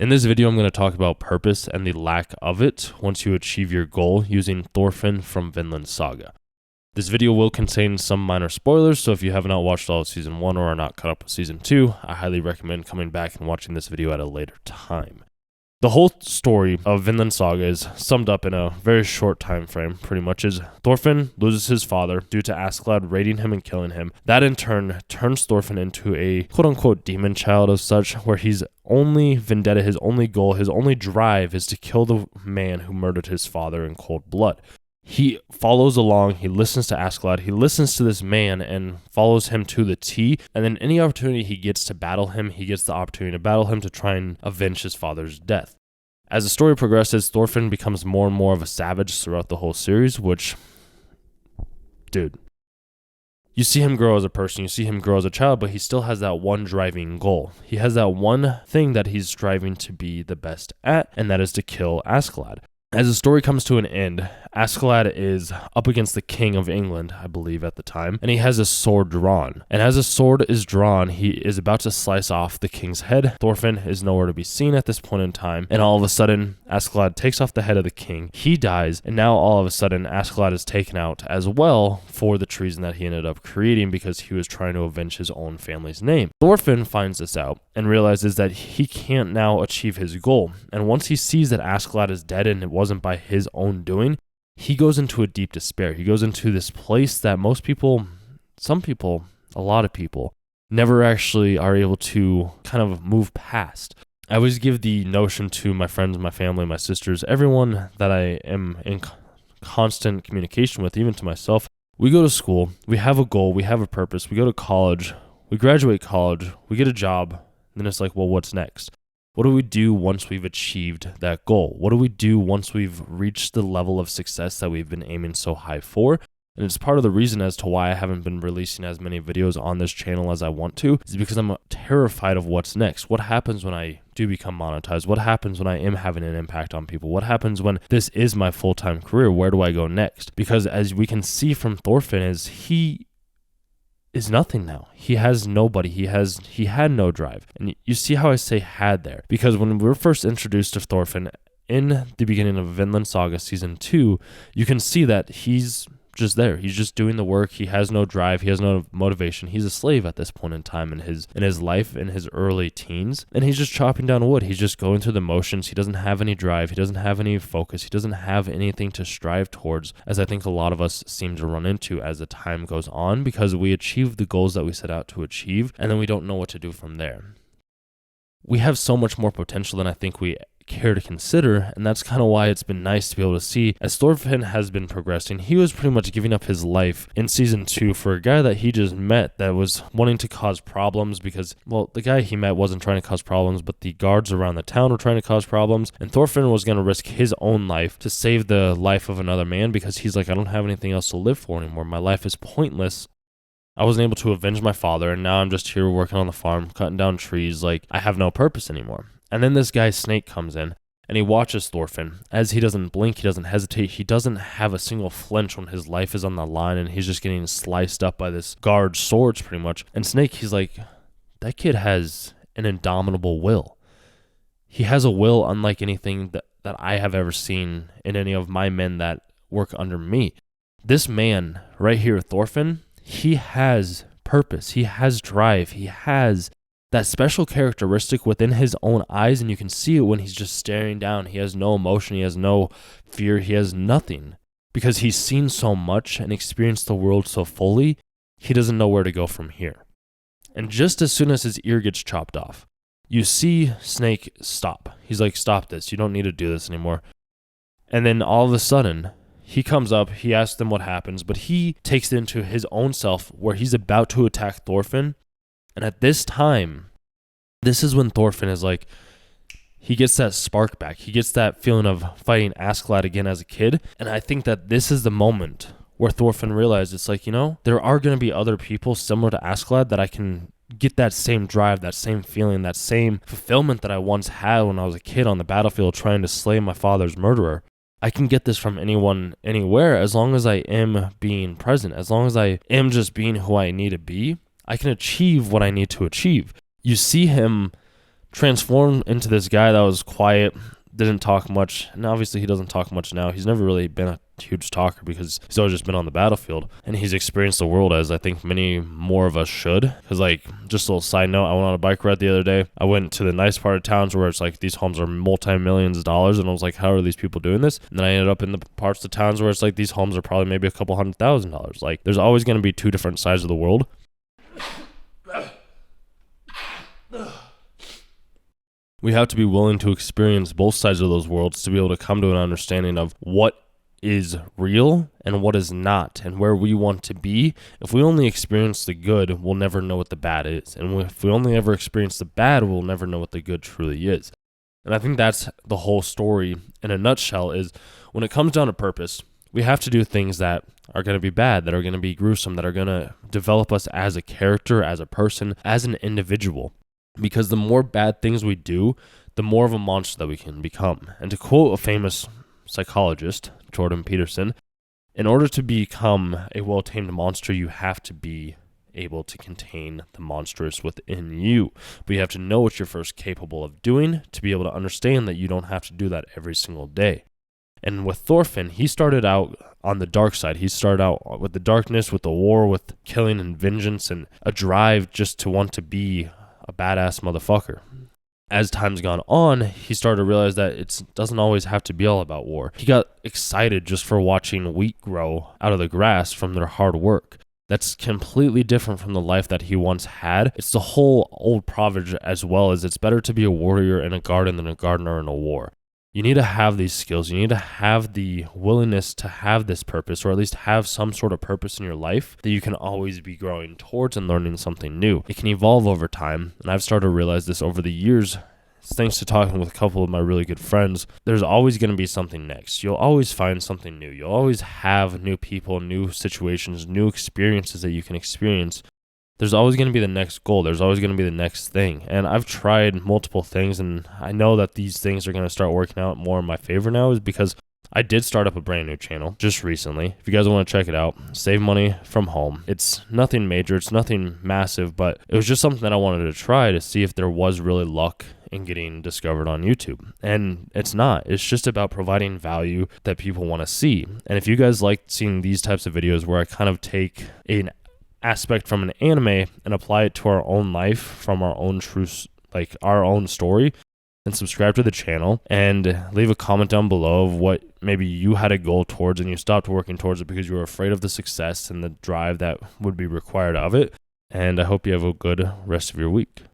In this video, I'm going to talk about purpose and the lack of it once you achieve your goal using Thorfinn from Vinland Saga. This video will contain some minor spoilers, so if you have not watched all of Season 1 or are not caught up with Season 2, I highly recommend coming back and watching this video at a later time. The whole story of Vinland Saga is summed up in a very short time frame, pretty much is Thorfinn loses his father due to Askeladd raiding him and killing him. That in turn turns Thorfinn into a quote-unquote demon child of such, where his only vendetta, his only goal, his only drive is to kill the man who murdered his father in cold blood. He follows along, he listens to Askeladd, he listens to this man and follows him to the T, and then any opportunity he gets to battle him, he gets the opportunity to battle him to try and avenge his father's death. As the story progresses, Thorfinn becomes more and more of a savage throughout the whole series, which, dude, you see him grow as a person, you see him grow as a child, but he still has that one driving goal. He has that one thing that he's striving to be the best at, and that is to kill Askeladd. As the story comes to an end, Askeladd is up against the King of England, I believe at the time, and he has a sword drawn. And as a sword is drawn, he is about to slice off the king's head. Thorfinn is nowhere to be seen at this point in time, and all of a sudden, Askeladd takes off the head of the king. He dies, and now all of a sudden, Askeladd is taken out as well for the treason that he ended up creating because he was trying to avenge his own family's name. Thorfinn finds this out and realizes that he can't now achieve his goal. And once he sees that Askeladd is dead and it wasn't by his own doing, he goes into a deep despair. He goes into this place that most people, some people, a lot of people, never actually are able to kind of move past. I always give the notion to my friends, my family, my sisters, everyone that I am in constant communication with, even to myself. We go to school, we have a goal, we have a purpose, we go to college, we graduate college, we get a job, then it's like, well, what's next? What do we do once we've achieved that goal? What do we do once we've reached the level of success that we've been aiming so high for? And it's part of the reason as to why I haven't been releasing as many videos on this channel as I want to, is because I'm terrified of what's next. What happens when I do become monetized? What happens when I am having an impact on people? What happens when this is my full-time career? Where do I go next? Because as we can see from Thorfinn, he is nothing now. He has nobody. He had no drive. And you see how I say had there, because when we were first introduced to Thorfinn in the beginning of Vinland Saga Season 2, you can see that he's just there. He's just doing the work. He has no drive. He has no motivation. He's a slave at this point in time in his life, in his early teens, and he's just chopping down wood. He's just going through the motions. He doesn't have any drive. He doesn't have any focus. He doesn't have anything to strive towards, as I think a lot of us seem to run into as the time goes on, because we achieve the goals that we set out to achieve, and then we don't know what to do from there. We have so much more potential than I think we care to consider, and that's kind of why it's been nice to be able to see as Thorfinn has been progressing. He was pretty much giving up his life in Season 2 for a guy that he just met that was wanting to cause problems because, well, the guy he met wasn't trying to cause problems, but the guards around the town were trying to cause problems, and Thorfinn was going to risk his own life to save the life of another man because he's like, I don't have anything else to live for anymore. My life is pointless. I wasn't able to avenge my father, and now I'm just here working on the farm, cutting down trees, like I have no purpose anymore. And then this guy Snake comes in, and he watches Thorfinn. As he doesn't blink, he doesn't hesitate, he doesn't have a single flinch when his life is on the line, and he's just getting sliced up by this guard's swords pretty much. And Snake, he's like, that kid has an indomitable will. He has a will unlike anything that I have ever seen in any of my men that work under me. This man right here, Thorfinn, he has purpose, he has drive, he has that special characteristic within his own eyes, and you can see it when he's just staring down. He has no emotion, he has no fear, he has nothing, because he's seen so much and experienced the world so fully, he doesn't know where to go from here. And just as soon as his ear gets chopped off, you see Snake stop. He's like, stop this, you don't need to do this anymore. And then all of a sudden, he comes up, he asks them what happens, but he takes it into his own self where he's about to attack Thorfinn. And at this time, this is when Thorfinn is like, he gets that spark back. He gets that feeling of fighting Askeladd again as a kid. And I think that this is the moment where Thorfinn realized it's like, there are going to be other people similar to Askeladd that I can get that same drive, that same feeling, that same fulfillment that I once had when I was a kid on the battlefield trying to slay my father's murderer. I can get this from anyone, anywhere, as long as I am being present, as long as I am just being who I need to be. I can achieve what I need to achieve. You see him transformed into this guy that was quiet, didn't talk much. And obviously he doesn't talk much now. He's never really been a huge talker because he's always just been on the battlefield, and he's experienced the world as I think many more of us should. Because like, just a little side note, I went on a bike ride the other day. I went to the nice part of towns where it's like these homes are multi-millions of dollars, and I was like, how are these people doing this? And then I ended up in the parts of towns where it's like these homes are probably maybe a couple $100,000. Like, there's always going to be two different sides of the world. We have to be willing to experience both sides of those worlds to be able to come to an understanding of what is real and what is not, and where we want to be. If we only experience the good, we'll never know what the bad is. And if we only ever experience the bad, we'll never know what the good truly is. And I think that's the whole story in a nutshell, is when it comes down to purpose, we have to do things that are going to be bad, that are going to be gruesome, that are going to develop us as a character, as a person, as an individual. Because the more bad things we do, the more of a monster that we can become. And to quote a famous psychologist, Jordan Peterson, in order to become a well-tamed monster, you have to be able to contain the monstrous within you. But you have to know what you're first capable of doing to be able to understand that you don't have to do that every single day. And with Thorfinn, he started out on the dark side. He started out with the darkness, with the war, with killing and vengeance, and a drive just to want to be a badass motherfucker. As time's gone on, he started to realize that it doesn't always have to be all about war. He got excited just for watching wheat grow out of the grass from their hard work. That's completely different from the life that he once had. It's the whole old proverb as well, as it's better to be a warrior in a garden than a gardener in a war. You need to have these skills. You need to have the willingness to have this purpose, or at least have some sort of purpose in your life that you can always be growing towards and learning something new. It can evolve over time, and I've started to realize this over the years, thanks to talking with a couple of my really good friends. There's always going to be something next. You'll always find something new. You'll always have new people, new situations, new experiences that you can experience. There's always going to be the next goal. There's always going to be the next thing. And I've tried multiple things, and I know that these things are going to start working out more in my favor now, is because I did start up a brand new channel just recently. If you guys want to check it out, Save Money From Home. It's nothing major. It's nothing massive, but it was just something that I wanted to try to see if there was really luck in getting discovered on YouTube. And it's not. It's just about providing value that people want to see. And if you guys like seeing these types of videos where I kind of take an aspect from an anime and apply it to our own life, from our own truth, like our own story, then subscribe to the channel and leave a comment down below of what maybe you had a goal towards and you stopped working towards it because you were afraid of the success and the drive that would be required of it. And I hope you have a good rest of your week.